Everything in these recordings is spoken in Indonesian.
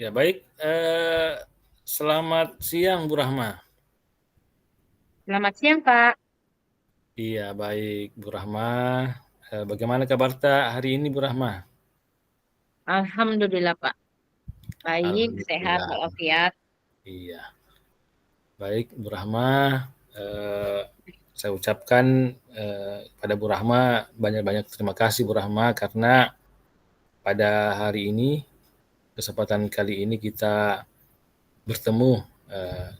Ya baik, selamat siang Bu Rahma. Selamat siang, Pak. Iya baik Bu Rahma, bagaimana kabar hari ini Bu Rahma? Alhamdulillah, Pak. Baik, sehat Alhamdulillah, walafiat. iya. Baik Bu Rahma, eee, saya ucapkan, pada Bu Rahma banyak-banyak terima kasih Bu Rahma karena pada hari ini, kesempatan kali ini kita bertemu,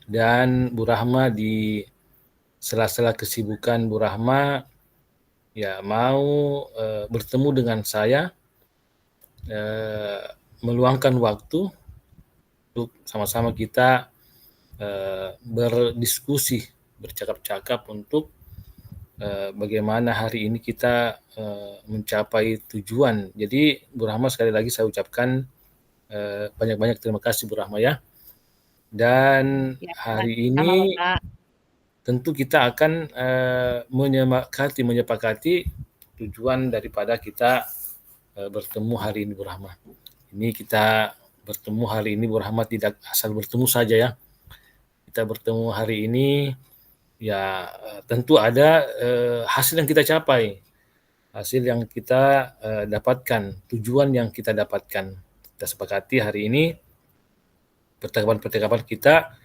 dan Bu Rahma di sela-sela kesibukan Bu Rahma ya mau bertemu dengan saya, eh, meluangkan waktu untuk sama-sama kita berdiskusi, bercakap-cakap untuk bagaimana hari ini kita mencapai tujuan. Jadi Bu Rahma sekali lagi saya ucapkan banyak-banyak terima kasih Bu Rahma ya. Dan Ya, Pak. hari Sama, ini Pak. tentu kita akan menyepakati tujuan daripada kita bertemu hari ini Bu Rahma. Ini kita bertemu hari ini Bu Rahma tidak asal bertemu saja ya. Kita bertemu hari ini ya tentu ada hasil yang kita capai, hasil yang kita dapatkan, tujuan yang kita dapatkan. Kita sepakati hari ini percakapan-percakapan kita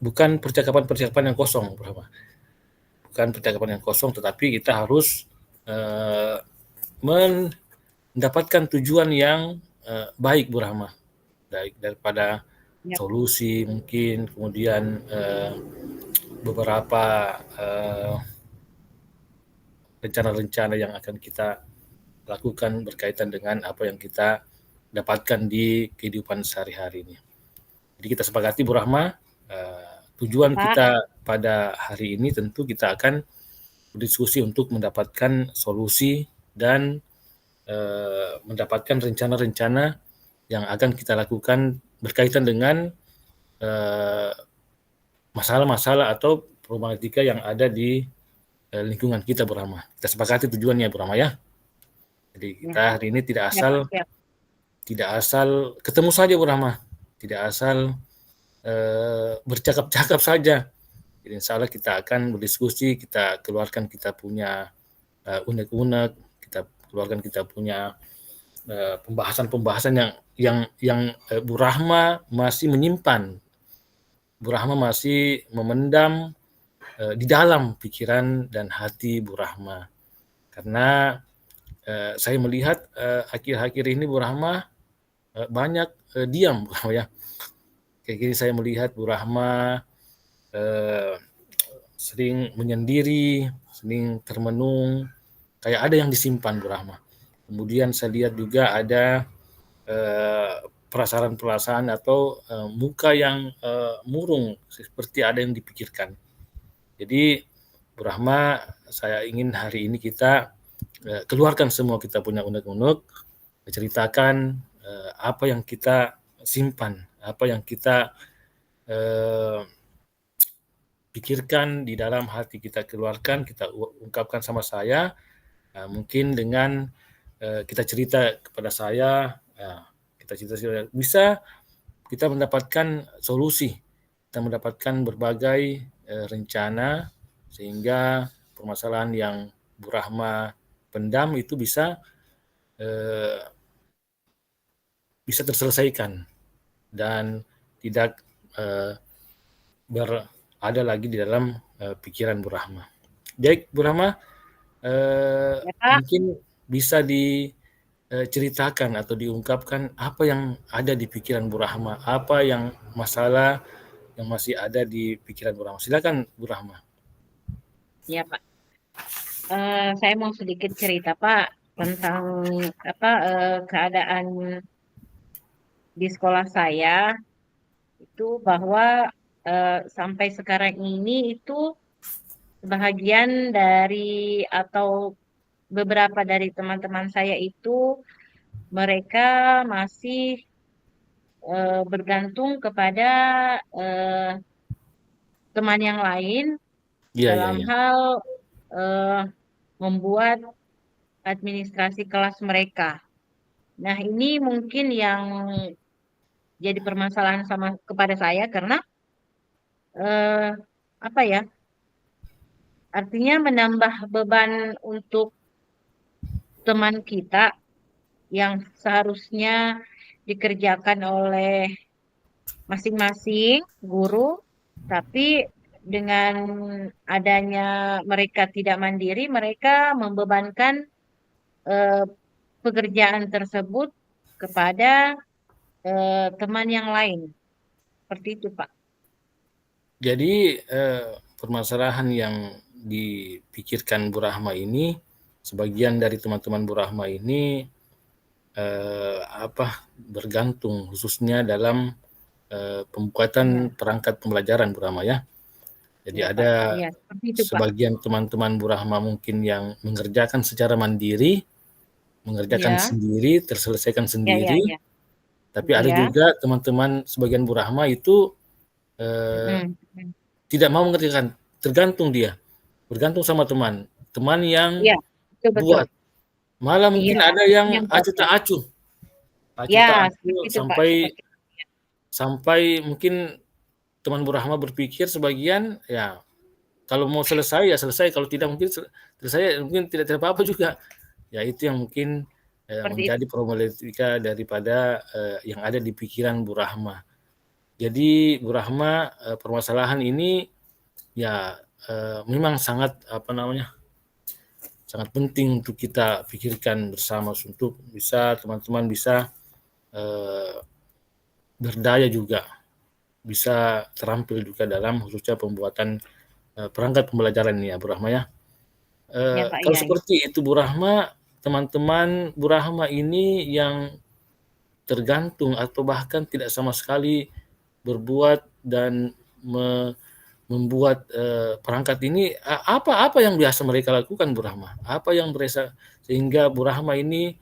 bukan percakapan-percakapan yang kosong Bu Rahma. Bukan percakapan yang kosong tetapi kita harus mendapatkan tujuan yang baik Bu Rahma. Baik daripada Ya, solusi mungkin kemudian beberapa rencana-rencana yang akan kita lakukan berkaitan dengan apa yang kita dapatkan di kehidupan sehari-hari ini. Jadi kita sepakati Bu Rahma, ya, tujuan Pak. kita pada hari ini tentu kita akan berdiskusi untuk mendapatkan solusi dan mendapatkan rencana-rencana yang akan kita lakukan berkaitan dengan masalah-masalah atau problematika yang ada di lingkungan kita Bu Rahma. Kita sepakati tujuannya Bu Rahma ya. Jadi Ya, kita hari ini siap, Pak. Siap. tidak asal ketemu saja Bu Rahma, tidak asal bercakap-cakap saja. Jadi insya Allah kita akan berdiskusi, kita keluarkan kita punya unek-unek, kita keluarkan kita punya pembahasan-pembahasan yang Bu Rahma masih menyimpan, Bu Rahma masih memendam di dalam pikiran dan hati Bu Rahma. Karena saya melihat akhir-akhir ini Bu Rahma banyak diam Bu Rahma ya. Kayak gini saya melihat Bu Rahma eh, sering menyendiri, sering termenung, kayak ada yang disimpan Bu Rahma. Kemudian saya lihat juga ada eh, perasaan-perasaan atau muka yang murung, seperti ada yang dipikirkan. Jadi Bu Rahma, saya ingin hari ini kita keluarkan semua kita punya unek-unek, ceritakan apa yang kita simpan, apa yang kita eh, pikirkan di dalam hati kita keluarkan, kita ungkapkan sama saya, mungkin dengan kita cerita kepada saya, kita cerita bisa kita mendapatkan solusi, kita mendapatkan berbagai rencana sehingga permasalahan yang Bu Rahma pendam itu eh, bisa terselesaikan dan tidak berada lagi di dalam pikiran Bu Rahma. Baik Bu Rahma, Ya, Pak. mungkin bisa diceritakan atau diungkapkan apa yang ada di pikiran Bu Rahma, apa yang masalah yang masih ada di pikiran Bu Rahma. Silakan Bu Rahma. Ya, Pak. Saya mau sedikit cerita, Pak, tentang keadaan di sekolah saya itu bahwa sampai sekarang ini itu sebahagian dari atau beberapa dari teman-teman saya itu mereka masih bergantung kepada eh, teman yang lain Iya, iya, dalam iya. hal eh, membuat administrasi kelas mereka. Nah, ini mungkin yang jadi permasalahan kepada saya karena apa ya? Artinya menambah beban untuk teman kita yang seharusnya dikerjakan oleh masing-masing guru, tapi dengan adanya mereka tidak mandiri, mereka membebankan eh, pekerjaan tersebut kepada teman yang lain. Seperti itu, Pak. Jadi permasalahan yang dipikirkan Bu Rahma ini, sebagian dari teman-teman Bu Rahma ini bergantung khususnya dalam pembuatan Ya, perangkat pembelajaran Bu Rahma ya. Jadi ya, Pak. ada Ya, seperti itu, Pak. sebagian teman-teman Bu Rahma mungkin yang mengerjakan secara mandiri, mengerjakan Ya, sendiri, terselesaikan ya, ya, sendiri, ya. tapi ada Ya. juga teman-teman sebagian Bu Rahma itu Mm, mm. tidak mau mengerjakan, tergantung dia, bergantung sama teman, teman yang Ya, betul, betul. buat. Malah Iya, mungkin ada itu yang yang buat acuh ya. tak acuh, acuh Ya, tak seperti acuh itu, Pak. sampai Seperti sampai mungkin teman Bu Rahma berpikir sebagian, ya kalau mau selesai ya selesai, kalau tidak mungkin selesai mungkin tidak apa-apa juga. Ya itu yang mungkin seperti itu. menjadi problematika daripada yang ada di pikiran Bu Rahma. Jadi Bu Rahma permasalahan ini ya memang sangat sangat penting untuk kita pikirkan bersama untuk bisa teman-teman bisa eh, berdaya juga, bisa terampil juga dalam khususnya pembuatan perangkat pembelajaran ini ya Bu Rahma ya. Ya, Pak. Kalau Ya, ya. seperti itu Bu Rahma, teman-teman Bu Rahma ini yang tergantung atau bahkan tidak sama sekali berbuat dan membuat perangkat ini, apa yang biasa mereka lakukan Bu Rahma? Apa yang merasa sehingga Bu Rahma ini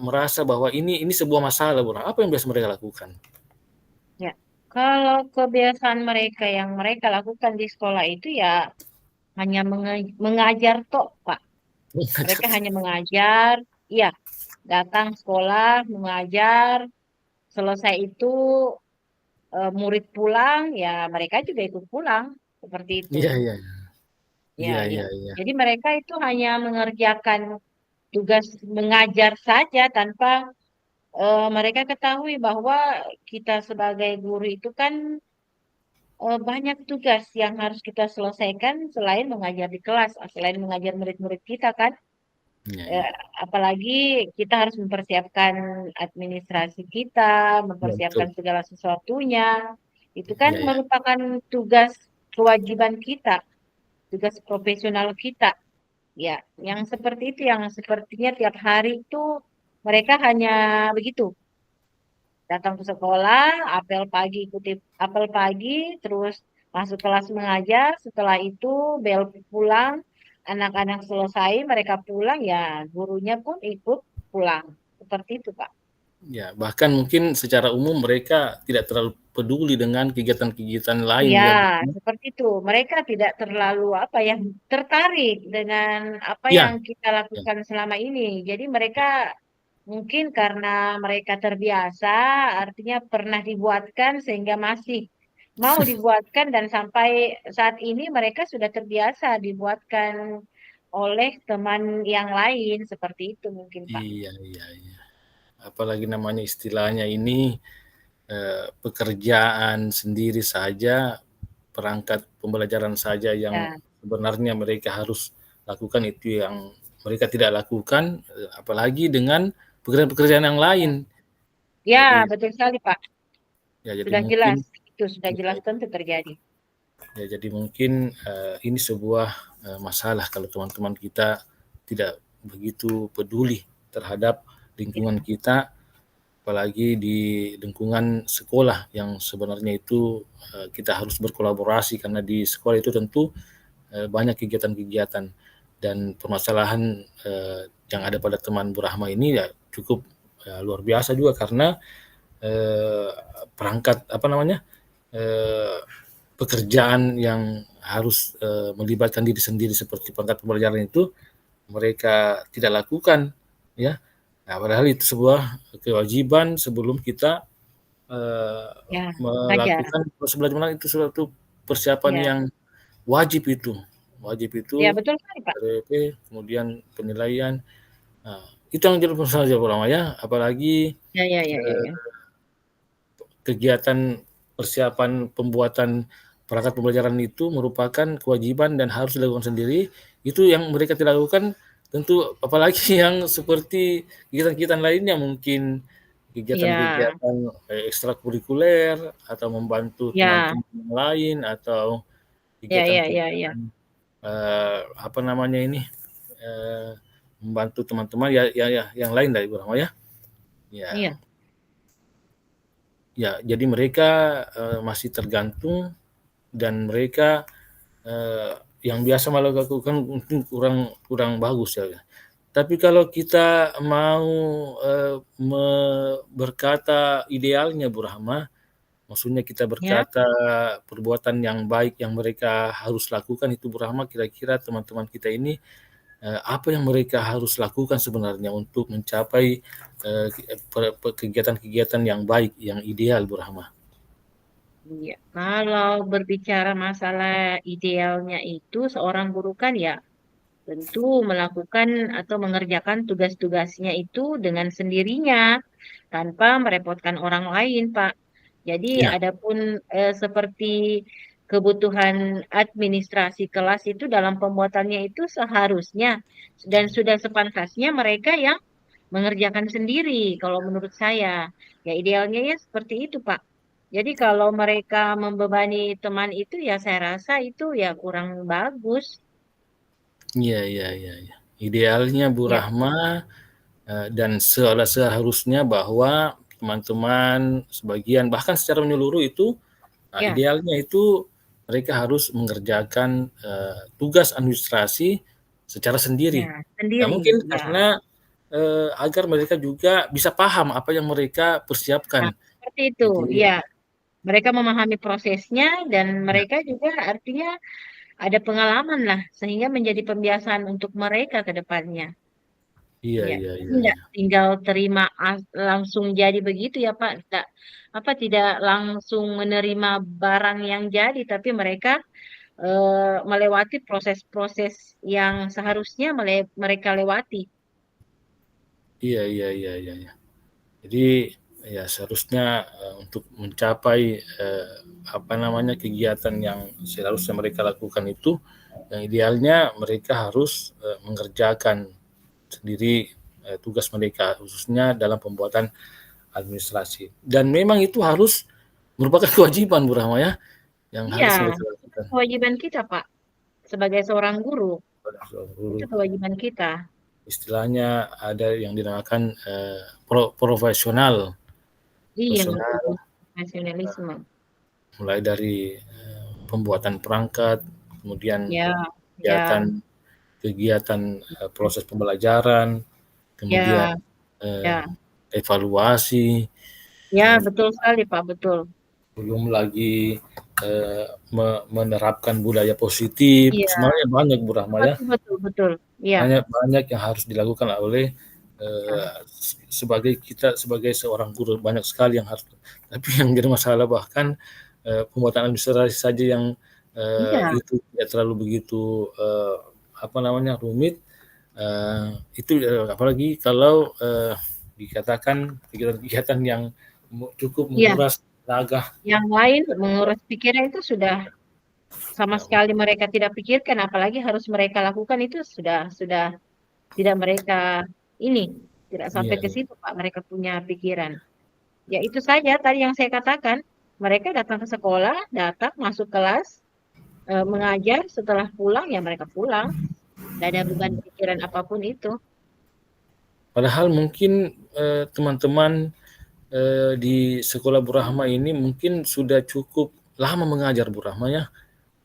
merasa bahwa ini sebuah masalah Bu Rahma? Apa yang biasa mereka lakukan? Ya. Kalau kebiasaan mereka yang mereka lakukan di sekolah itu ya hanya mengajar tok, Pak. Mereka hanya mengajar, iya, datang sekolah, mengajar, selesai itu murid pulang, ya mereka juga ikut pulang, seperti itu. Iya iya Ya, iya ya. iya iya. Jadi mereka itu hanya mengerjakan tugas mengajar saja tanpa mereka ketahui bahwa kita sebagai guru itu kan banyak tugas yang harus kita selesaikan selain mengajar di kelas, selain mengajar murid-murid kita kan. Iya Eh, iya. apalagi kita harus mempersiapkan administrasi kita, Ya, mempersiapkan betul. segala sesuatunya. Itu kan Iya iya. merupakan tugas kewajiban kita, tugas profesional kita. Ya, yang seperti itu, yang sepertinya tiap hari itu mereka hanya begitu, datang ke sekolah, apel pagi, terus masuk kelas mengajar, setelah itu bel pulang, anak-anak selesai, mereka pulang, ya gurunya pun ikut pulang. Seperti itu, Pak. Ya, bahkan mungkin secara umum mereka tidak terlalu peduli dengan kegiatan-kegiatan lain Ya, ya. seperti itu. Mereka tidak terlalu apa ya, tertarik dengan apa Ya, yang kita ya, lakukan selama ini. Jadi mereka mungkin karena mereka terbiasa, artinya pernah dibuatkan sehingga masih mau dibuatkan dan sampai saat ini mereka sudah terbiasa dibuatkan oleh teman yang lain seperti itu mungkin Pak. iya iya iya. Apalagi namanya istilahnya ini pekerjaan sendiri saja, perangkat pembelajaran saja yang Ya, sebenarnya mereka harus lakukan itu yang mereka tidak lakukan, apalagi dengan pekerjaan-pekerjaan yang ya, lain. ya, Jadi betul sekali Pak. ya jadi Sudah jelas mungkin itu sudah ya, jelas tentu terjadi. ya jadi mungkin ini sebuah masalah kalau teman-teman kita tidak begitu peduli terhadap Ya, lingkungan kita, apalagi di lingkungan sekolah yang sebenarnya itu kita harus berkolaborasi karena di sekolah itu tentu banyak kegiatan-kegiatan dan permasalahan yang ada pada teman Bu Rahma ini ya cukup luar biasa juga karena eh, perangkat apa namanya eh, pekerjaan yang harus melibatkan diri sendiri seperti perangkat pembelajaran itu mereka tidak lakukan ya. Nah, padahal itu sebuah kewajiban sebelum kita Ya, wajar. melakukan proses belajar mengajar itu suatu persiapan Ya, yang wajib itu. Wajib ya itu betul sekali, Pak. RP, kemudian penilaian. Nah, itu yang jadi masalah pertama ya, apalagi Ya, ya, ya, ya, ya. kegiatan persiapan pembuatan perangkat pembelajaran itu merupakan kewajiban dan harus dilakukan sendiri. Itu yang mereka tidak lakukan tentu apalagi yang seperti kegiatan-kegiatan lainnya mungkin Ya, kegiatan-kegiatan ekstrakurikuler atau membantu ya, teman-teman yang lain atau ya, ya, ya, ya. kegiatan-kegiatan apa namanya ini eh, membantu teman-teman ya yang lain dari Ibu Rahma ya. Ya, Iya, ya jadi mereka masih tergantung dan mereka yang biasa malah lakukan mungkin kurang kurang bagus ya. Tapi kalau kita mau berkata idealnya Bu Rahma, maksudnya kita ya. berkata perbuatan yang baik yang mereka harus lakukan itu Bu Rahma, kira-kira teman-teman kita ini apa yang mereka harus lakukan sebenarnya untuk mencapai kegiatan-kegiatan yang baik, yang ideal Bu Rahma? Iya, kalau berbicara masalah idealnya itu seorang guru kan ya tentu melakukan atau mengerjakan tugas-tugasnya itu dengan sendirinya tanpa merepotkan orang lain, Pak. Jadi Ya, adapun seperti kebutuhan administrasi kelas itu dalam pembuatannya itu seharusnya dan sudah sepantasnya mereka yang mengerjakan sendiri kalau menurut saya. Ya idealnya ya seperti itu, Pak. Jadi kalau mereka membebani teman itu ya saya rasa itu ya kurang bagus. iya, iya, iya, iya. Idealnya Bu Ya, Rahma dan seharusnya bahwa teman-teman sebagian bahkan secara menyeluruh itu ya, idealnya itu mereka harus mengerjakan tugas administrasi secara sendiri. ya, Ya sendiri. mungkin Ya. karena agar mereka juga bisa paham apa yang mereka persiapkan. Nah, seperti itu. Jadi Ya, mereka memahami prosesnya dan ya, mereka juga artinya ada pengalaman lah sehingga menjadi pembiasaan untuk mereka ke depannya. iya, Ya, iya, jadi iya, tidak iya. tinggal terima langsung jadi begitu ya Pak. Tidak apa tidak langsung menerima barang yang jadi, tapi mereka melewati proses-proses yang seharusnya mereka lewati. Iya, iya, iya, iya, iya. Jadi ya seharusnya untuk mencapai apa namanya kegiatan yang seharusnya mereka lakukan itu, yang idealnya mereka harus mengerjakan sendiri tugas mereka khususnya dalam pembuatan administrasi. Dan memang itu harus merupakan kewajiban Bu Rahma ya, yang Iya, harus mereka itu lakukan kewajiban kita Pak sebagai seorang guru. pada seluruh Itu guru. kewajiban kita. Istilahnya ada yang dinamakan profesional, Iya, betul. profesional Nasionalisme. mulai dari pembuatan perangkat, kemudian Ya, kegiatan ya, kegiatan proses pembelajaran, kemudian ya, eh, ya. evaluasi, Ya, kemudian betul sekali Pak, betul. belum lagi menerapkan budaya positif. Iya, Sebenarnya banyak Bu Rahma ya, betul, betul, betul. Iya, banyak banyak yang harus dilakukan oleh ya, sebagai kita sebagai seorang guru banyak sekali yang harus. Tapi yang jadi masalah bahkan pembuatan administrasi saja yang iya, itu tidak terlalu begitu apa namanya rumit. Itu apalagi kalau dikatakan kegiatan-kegiatan yang cukup iya. menguras tenaga. Yang lain mengurus pikiran itu sudah sama Ya, sekali mereka tidak pikirkan, apalagi harus mereka lakukan itu sudah tidak mereka ini tidak sampai iya, ke situ Pak, mereka punya pikiran. Ya itu saja tadi yang saya katakan, mereka datang ke sekolah, datang masuk kelas, mengajar, setelah pulang ya mereka pulang, tidak ada beban pikiran apapun itu. padahal mungkin teman-teman di sekolah Bu Rahma ini mungkin sudah cukup lama mengajar Bu Rahma ya,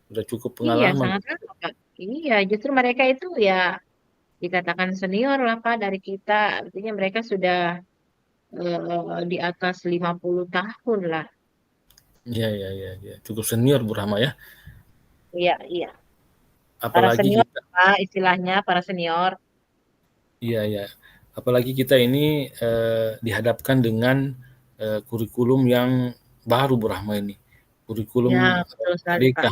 sudah cukup Iya, pengalaman. sangat lama, Pak. Iya, justru mereka itu ya dikatakan senior lah, Pak, dari kita. Artinya mereka sudah di atas 50 tahun lah. Iya, iya, iya, iya, cukup senior Bu Rahma ya. Iya, iya. Para Apalagi senior, kita Pak, istilahnya para senior. iya, iya, apalagi kita ini dihadapkan dengan kurikulum yang baru Bu Rahma ini, Ya, kurikulum betul sekali, Pak. merdeka,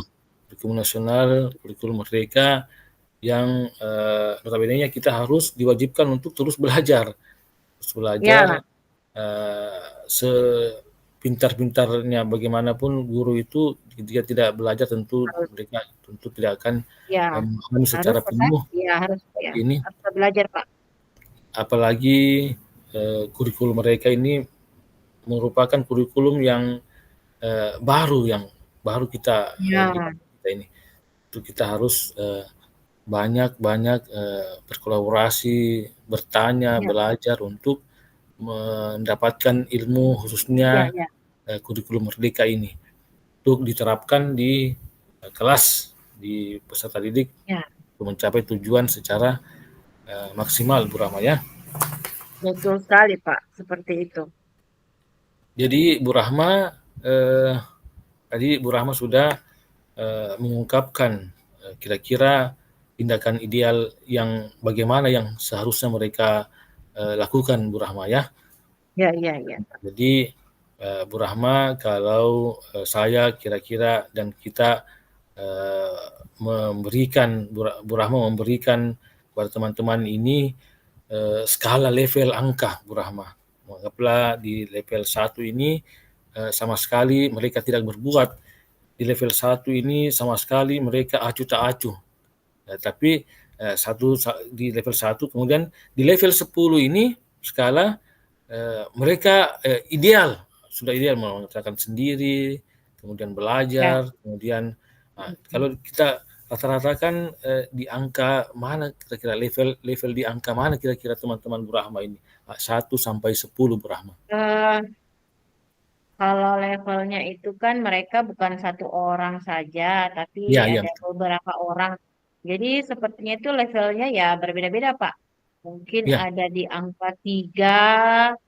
kurikulum nasional, kurikulum merdeka yang notabene kita harus diwajibkan untuk terus belajar, Ya, sepintar-pintarnya bagaimanapun guru itu jika tidak belajar tentu harus mereka tentu tidak akan ya, memahami harus secara Pak. penuh Ya, harus ya. ini, Harus belajar, Pak. apalagi kurikulum mereka ini merupakan kurikulum yang baru kita di Ya, kita ini. Itu kita harus banyak-banyak berkolaborasi, bertanya, ya, belajar untuk mendapatkan ilmu ya, khususnya ya, kurikulum merdeka ini untuk diterapkan di kelas di peserta didik ya. untuk mencapai tujuan secara maksimal Bu Rahma ya. Betul sekali, Pak. Seperti itu. Jadi Bu Rahma eh, tadi Bu Rahma sudah mengungkapkan kira-kira tindakan ideal yang bagaimana yang seharusnya mereka lakukan Bu Rahma ya. Ya, ya, ya. Jadi Bu Rahma kalau saya kira-kira dan kita memberikan Bu Rahma memberikan kepada teman-teman ini skala level angka Bu Rahma. Anggaplah di level 1 ini sama sekali mereka tidak berbuat. Di level 1 ini sama sekali mereka acuh tak acuh. Ya, tapi di level 1 kemudian di level 10 ini skala mereka ideal, sudah ideal mengatakan sendiri, kemudian Ya. belajar, kemudian kalau kita rata-ratakan di angka mana kira-kira level di angka mana kira-kira teman-teman Bu Rahma ini 1 sampai 10 Bu Rahma. Eh, Kalau levelnya itu kan mereka bukan satu orang saja, tapi Iya, iya ada betul. beberapa orang. Jadi sepertinya itu levelnya ya berbeda-beda, Pak. Mungkin Iya, ada di angka 3,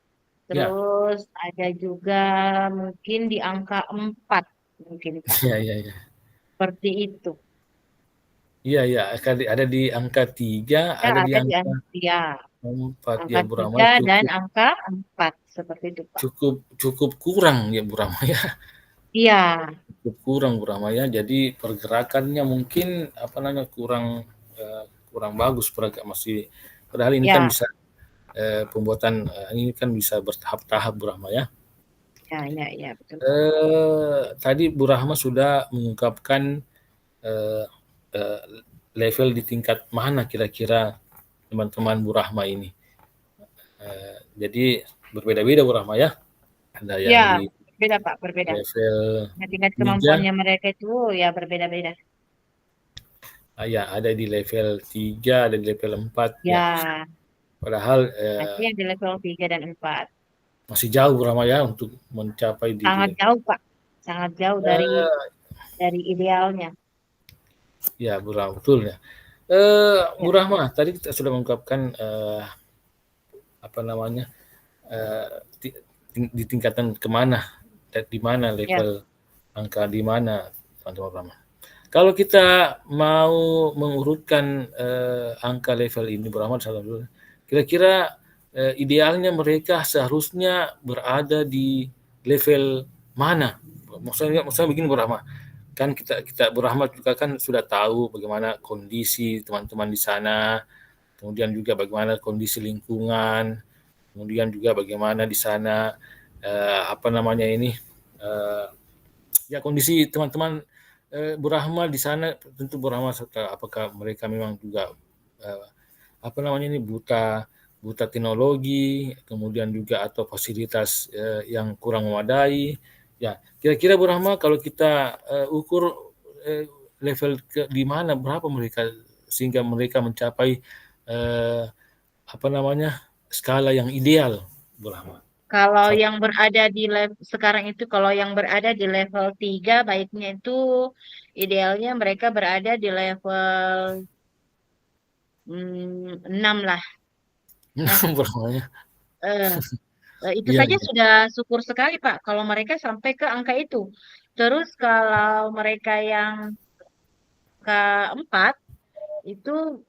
iya, terus ada juga mungkin di angka 4, mungkin, Pak. iya, iya, iya. Seperti itu. Iya, iya, ada di angka 3, Ya, ada di ada di angka angka, ya, 4 ya angka Bu Rahma 3 dan cukup angka 4. Seperti itu, Pak. cukup cukup kurang ya Bu Rahma ya. Iya, Cukup kurang Bu Rahma ya. Jadi pergerakannya mungkin apa namanya kurang bagus masih padahal ini kan ya, bisa pembuatan ini kan bisa bertahap-tahap Bu Rahma ya. ya, ya, ya, betul, Pak. Tadi Bu Rahma sudah mengungkapkan eh, eh, level di tingkat mana kira-kira teman-teman Bu Rahma ini. Jadi berbeda-beda Bu Rahma ya. Ada Ya, yang di berbeda, Pak, berbeda. level Nah, tingkat 3, kemampuannya mereka itu ya berbeda-beda. ya ada di level 3, ada di level 4 ya. Ya, Padahal nanti yang di level 3 dan 4. masih jauh Bu Rahma ya untuk mencapai di Sangat level. jauh, Pak. Sangat jauh Eh, dari idealnya. ya Bu Rahma betul ya. Ya, Bu Rahma tadi kita sudah mengungkapkan apa namanya eh, di tingkatan kemana dan di mana ya. level angka di mana teman-teman Rahma. Kalau kita mau mengurutkan angka level ini Bu Rahma kira-kira idealnya mereka seharusnya berada di level mana? Maksudnya begini Bu Rahma, kan kita kita Bu Rahma juga kan sudah tahu bagaimana kondisi teman-teman di sana, kemudian juga bagaimana kondisi lingkungan, kemudian juga bagaimana di sana apa namanya ini eh, ya kondisi teman-teman Bu Rahma di sana tentu Bu Rahma apakah mereka memang juga eh, apa namanya ini buta buta teknologi kemudian juga atau fasilitas yang kurang memadai ya kira-kira Bu Rahma kalau kita ukur level di mana berapa mereka sehingga mereka mencapai eh, apa namanya skala yang ideal Bu Rahma. Kalau yang berada di level sekarang itu, kalau yang berada di level 3, baiknya itu idealnya mereka berada di level 6 lah. Ya, Bu Rahma. eh, itu Iya, saja iya. sudah syukur sekali, Pak, kalau mereka sampai ke angka itu. Terus kalau mereka yang keempat, itu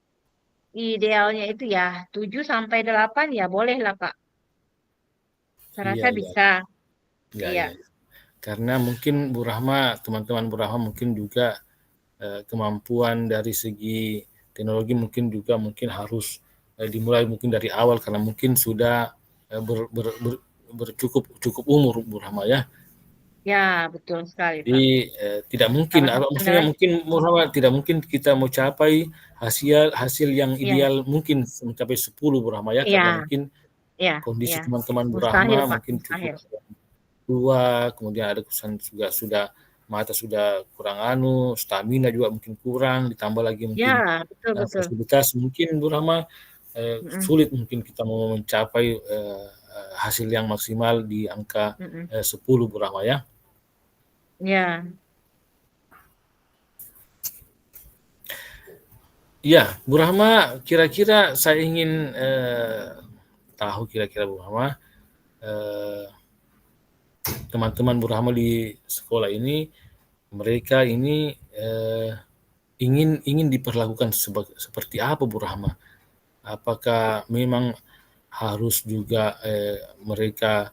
idealnya itu ya 7 sampai 8 ya boleh lah, Pak. Saya Iya, rasa iya. bisa. Ya, Iya, ya. Karena mungkin Bu Rahma, teman-teman Bu Rahma mungkin juga kemampuan dari segi teknologi mungkin juga mungkin harus dimulai mungkin dari awal karena mungkin sudah bercukup cukup umur Bu Rahma ya. ya betul sekali Pak. Jadi tidak mungkin, Salah satu maksudnya generasi. mungkin Muhammad tidak mungkin kita mau capai hasil hasil yang Iya, ideal mungkin mencapai 10 Bu Rahma ya, karena iya, mungkin iya, iya. kondisi teman-teman Bu Mustahil Rahma Pak, mungkin cukup mustahil. tua, kemudian ada kesan juga sudah mata sudah kurang stamina juga mungkin kurang, ditambah lagi mungkin Ya, betul betul. fasilitas mungkin Bu Rahma Mm-mm, sulit mungkin kita mau mencapai hasil yang maksimal di angka mm-mm. 10 Bu Rahma ya. Ya, Iya, Bu Rahma, kira-kira saya ingin tahu kira-kira Bu Rahma, eh, teman-teman Bu Rahma di sekolah ini, mereka ini ingin ingin diperlakukan seperti apa Bu Rahma? Apakah memang harus juga mereka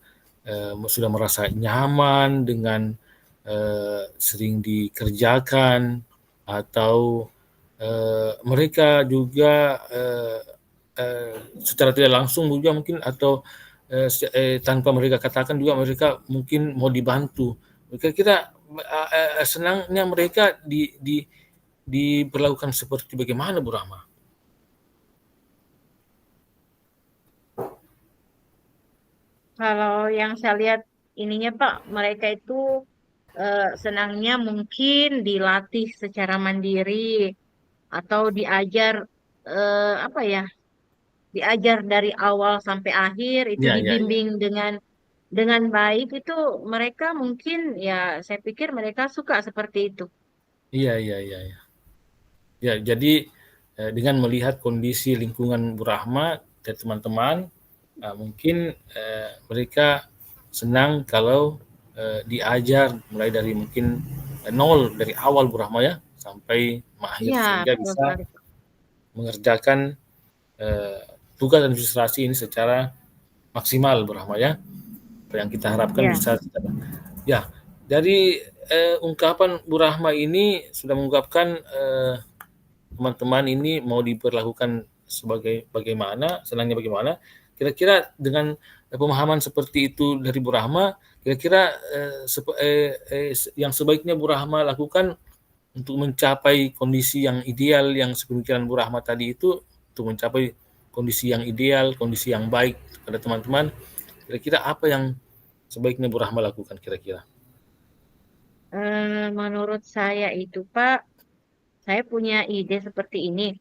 sudah merasa nyaman dengan sering dikerjakan atau mereka juga secara tidak langsung juga mungkin atau tanpa mereka katakan juga mereka mungkin mau dibantu. Kira-kira senangnya mereka diperlakukan seperti bagaimana Bu Rahma? kalau yang saya lihat ininya Pak, mereka itu senangnya mungkin dilatih secara mandiri atau diajar apa ya, diajar dari awal sampai akhir itu Ya, ya, ya. dibimbing dengan baik itu mereka mungkin ya saya pikir mereka suka seperti itu. Iya, iya, iya, iya. Ya, jadi dengan melihat kondisi lingkungan Bu Rahma dan teman-teman, mungkin mereka senang kalau diajar mulai dari mungkin nol dari awal Bu Rahma ya sampai mahir Iya, sehingga betul bisa sekali. mengerjakan eh, tugas administrasi ini secara maksimal Bu Rahma ya. Apa yang kita harapkan Ya, bisa ya dari ungkapan Bu Rahma ini sudah mengungkapkan teman-teman ini mau diperlakukan sebagai bagaimana, senangnya bagaimana. Kira-kira dengan pemahaman seperti itu dari Bu Rahma, kira-kira yang sebaiknya Bu Rahma lakukan untuk mencapai kondisi yang ideal yang sepemikiran Bu Rahma tadi itu, untuk mencapai kondisi yang ideal, kondisi yang baik pada teman-teman, kira-kira apa yang sebaiknya Bu Rahma lakukan kira-kira? menurut saya itu Pak, saya punya ide seperti ini.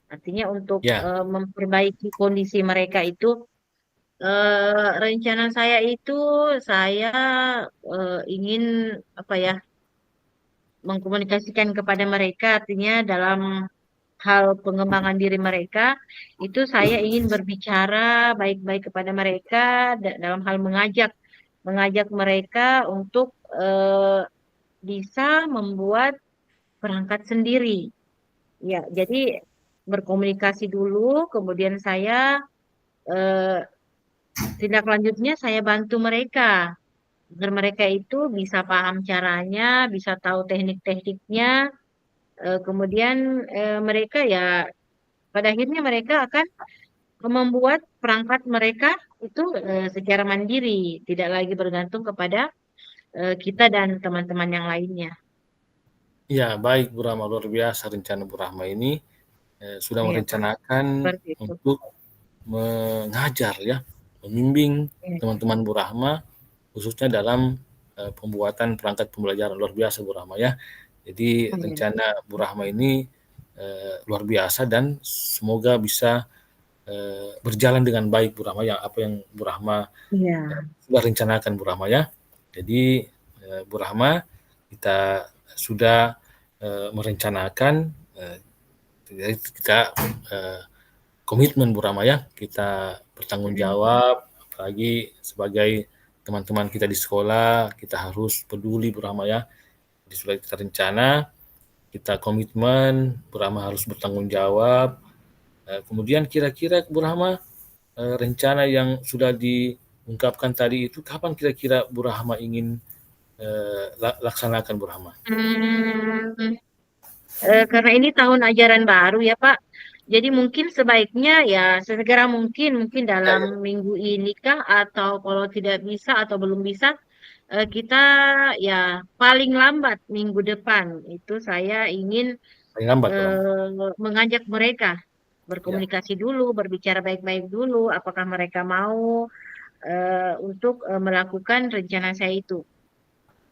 Artinya untuk Ya, memperbaiki kondisi mereka itu, rencana saya itu saya ingin apa ya, mengkomunikasikan kepada mereka, artinya dalam hal pengembangan diri mereka itu saya ingin berbicara baik-baik kepada mereka dalam hal mengajak mengajak mereka untuk bisa membuat perangkat sendiri. Ya, jadi berkomunikasi dulu, kemudian saya eh, tindak lanjutnya saya bantu mereka agar mereka itu bisa paham caranya, bisa tahu teknik-tekniknya. Kemudian mereka ya pada akhirnya mereka akan membuat perangkat mereka itu secara mandiri, tidak lagi bergantung kepada kita dan teman-teman yang lainnya. ya baik Bu Rahma, luar biasa rencana Bu Rahma ini sudah Iya, Pak. merencanakan Seperti itu. untuk mengajar ya, membimbing Iya, teman-teman Bu Rahma khususnya dalam pembuatan perangkat pembelajaran luar biasa Bu Rahma ya. Jadi iya. rencana Bu Rahma ini luar biasa dan semoga bisa berjalan dengan baik Bu Rahma yang apa yang Bu Rahma Iya. sudah rencanakan Bu Rahma ya. Jadi Bu Rahma kita sudah merencanakan jadi kita eh, komitmen Bu Rama ya, kita bertanggung Mm, jawab, apalagi sebagai teman-teman kita di sekolah, kita harus peduli Bu Rama ya. Jadi sudah kita rencana, kita komitmen, Bu Rama harus bertanggung jawab. Kemudian kira-kira Bu Rama rencana yang sudah ungkapkan tadi itu kapan kira-kira Bu Rahma ingin laksanakan Bu Rahma? Karena ini tahun ajaran baru ya Pak. Jadi mungkin sebaiknya ya sesegera mungkin Ya, dalam ya, minggu ini kah atau kalau tidak bisa atau belum bisa kita ya paling lambat minggu depan itu saya ingin paling lambat Bu Rahma. mengajak mereka Ya, berkomunikasi dulu, berbicara baik-baik dulu, apakah mereka mau untuk melakukan rencana saya itu.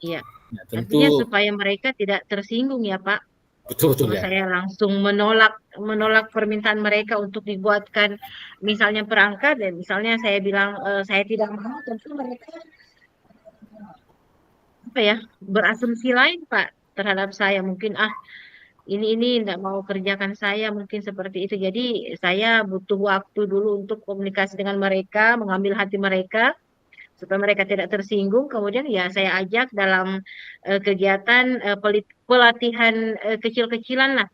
Iya, ya artinya tentu supaya mereka tidak tersinggung ya Pak. betul-betul Kalau ya. saya langsung menolak permintaan mereka untuk dibuatkan misalnya perangkat dan misalnya saya bilang saya tidak mau, tentu mereka apa ya berasumsi lain Pak terhadap saya mungkin ini tidak mau kerjakan saya mungkin seperti itu. Jadi saya butuh waktu dulu untuk komunikasi dengan mereka, mengambil hati mereka supaya mereka tidak tersinggung. Kemudian ya saya ajak dalam kegiatan pelatihan kecil-kecilan lah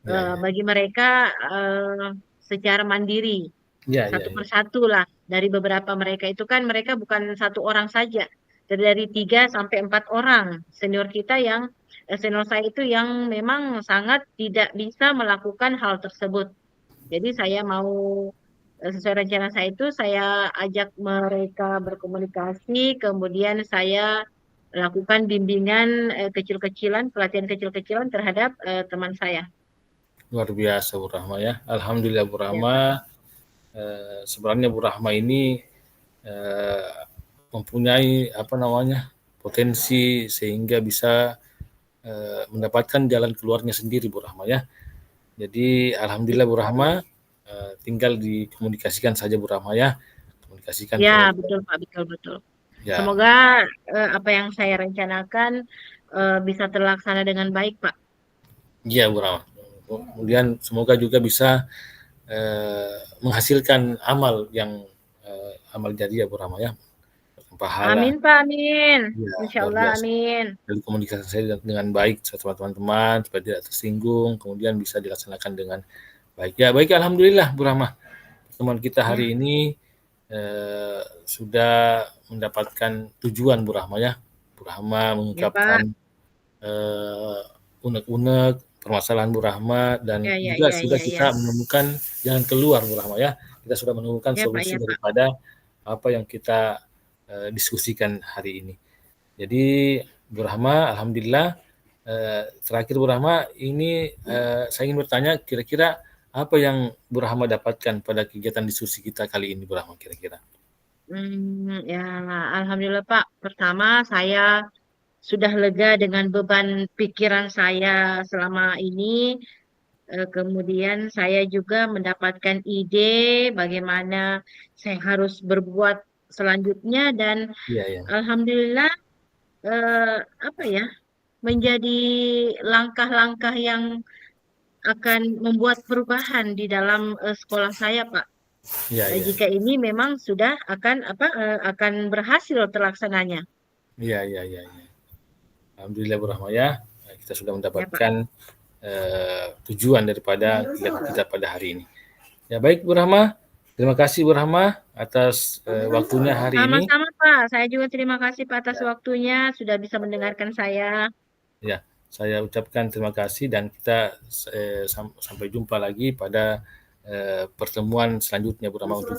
Ya, ya. bagi mereka secara mandiri Ya, ya, satu ya. persatu lah dari beberapa mereka itu kan mereka bukan satu orang saja dari 3 sampai 4 orang senior kita yang senior saya itu yang memang sangat tidak bisa melakukan hal tersebut. Jadi saya mau sesuai rencana saya itu saya ajak mereka berkomunikasi, kemudian saya lakukan bimbingan kecil-kecilan, pelatihan kecil-kecilan terhadap teman saya. Luar biasa Bu Rahma ya. Alhamdulillah Bu Ya, Rahma. Pak. Sebenarnya Bu Rahma ini eh, mempunyai apa namanya potensi sehingga bisa mendapatkan jalan keluarnya sendiri Bu Rahma ya. Jadi alhamdulillah Bu Rahma tinggal dikomunikasikan saja Bu Rahma ya. Komunikasikan Ya, dengan betul Pak, betul betul. ya, Semoga apa yang saya rencanakan bisa terlaksana dengan baik, Pak. iya Bu Rahma. Kemudian semoga juga bisa menghasilkan amal yang amal jariah Bu Rahma ya. Pahala Amin, Pak, amin. ya Insya luar Allah, biasa. amin. Dari komunikasi saya dengan baik sama teman-teman supaya tidak tersinggung, kemudian bisa dilaksanakan dengan baik. Ya baik, alhamdulillah Bu Rahma. Teman kita Ya, hari ini sudah mendapatkan tujuan Bu Rahma ya. Bu Rahma ya, Pak. mengungkapkan eh, unek-unek permasalahan Bu Rahma dan Ya, ya, juga ya, sudah ya, ya. kita menemukan jalan keluar Bu Rahma ya. Kita sudah menemukan Ya, Pak, solusi ya, Pak. daripada apa yang kita diskusikan hari ini. Jadi Bu Rahma, alhamdulillah terakhir Bu Rahma, ini saya ingin bertanya kira-kira apa yang Bu Rahma dapatkan pada kegiatan diskusi kita kali ini Bu Rahma kira-kira? Ya, Alhamdulillah, Pak. Pertama, saya sudah lega dengan beban pikiran saya selama ini. Kemudian saya juga mendapatkan ide bagaimana saya harus berbuat selanjutnya dan Iya, ya. Alhamdulillah eh, apa ya menjadi langkah-langkah yang akan membuat perubahan di dalam sekolah saya, Pak. Iya, iya. Jika ini memang sudah akan berhasil terlaksananya, Iya, iya, iya, iya. Alhamdulillah Bu Rahma ya, kita sudah ya Pak. mendapatkan tujuan daripada kegiatan kita pada hari ini. Ya baik Bu Rahma, terima kasih Bu Rahma atas waktunya hari ini. Sama-sama, Pak. Saya juga terima kasih Pak atas Ya, waktunya sudah bisa mendengarkan saya. ya, saya ucapkan terima kasih dan kita sampai jumpa lagi pada pertemuan selanjutnya Bu Rahma untuk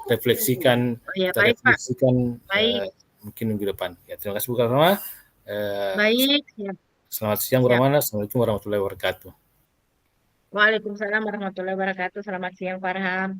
refleksikan Oh ya, kita baik Pak. refleksikan Baik, mungkin minggu depan. Ya, terima kasih Bu Rahma. Eh, baik. Siap, Selamat siang Bu siap. Rahma. Assalamualaikum warahmatullahi wabarakatuh. Waalaikumsalam warahmatullahi wabarakatuh. Selamat siang, Farham.